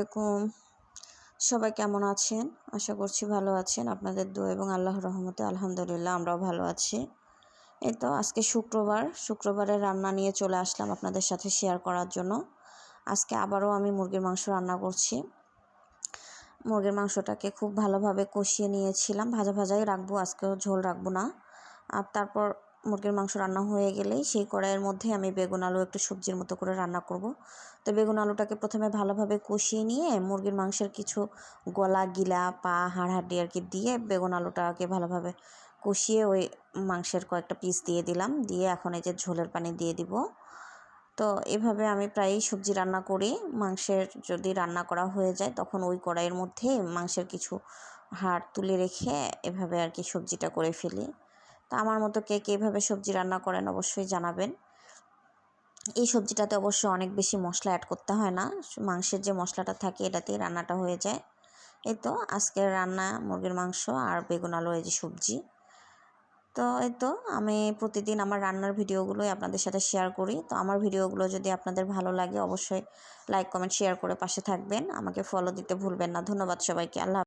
আলাইকুম। সবাই কেমন আছেন? আশা করছি ভালো আছেন। আপনাদের দোয়া এবং আল্লাহর রহমতে আলহামদুলিল্লাহ আমরাও ভালো আছি। এই তো আজকে শুক্রবারের রান্না নিয়ে চলে আসলাম আপনাদের সাথে শেয়ার করার জন্য। আজকে আবারও আমি মুরগির মাংস রান্না করছি। মুরগির মাংসটাকে খুব ভালোভাবে কষিয়ে নিয়েছিলাম। ভাজাই রাখবো, আজকেও ঝোল রাখবো না। আর তারপর মুরগির মাংস রান্না হয়ে গেলেই সেই কড়াইয়ের মধ্যে আমি বেগুন আলু একটু সবজির মতো করে রান্না করব। তো বেগুন আলুটাকে প্রথমে ভালোভাবে কষিয়ে নিয়ে মুরগির মাংসের কিছু গলা গিলা পা হাড়হাড্ডি আর কি দিয়ে বেগুন আলুটাকে ভালোভাবে কষিয়ে ওই মাংসের কয়েকটা পিস দিয়ে দিলাম। দিয়ে এখন এই যে ঝোলের পানি দিয়ে দিব। তো এভাবে আমি প্রায়ই সবজি রান্না করি। মাংসের যদি রান্না করা হয়ে যায় তখন ওই কড়াইয়ের মধ্যে মাংসের কিছু হাড় তুলে রেখে এভাবে আর কি সবজিটা করে ফেলি। তো আমার মতো কে এভাবে সবজি রান্না করেন অবশ্যই জানাবেন। এই সবজিটাতে অবশ্য অনেক বেশি মশলা অ্যাড করতে হয় না, মাংসের যে মশলাটা থাকে এটাতেই রান্নাটা হয়ে যায়। এই তো আজকের রান্না মুরগির মাংস আর বেগুন আলু এই যে সবজি। তো এই তো আমি প্রতিদিন আমার রান্নার ভিডিওগুলোই আপনাদের সাথে শেয়ার করি। তো আমার ভিডিওগুলো যদি আপনাদের ভালো লাগে অবশ্যই লাইক কমেন্ট শেয়ার করে পাশে থাকবেন। আমাকে ফলো দিতে ভুলবেন না। ধন্যবাদ সবাইকে। আল্লাহ।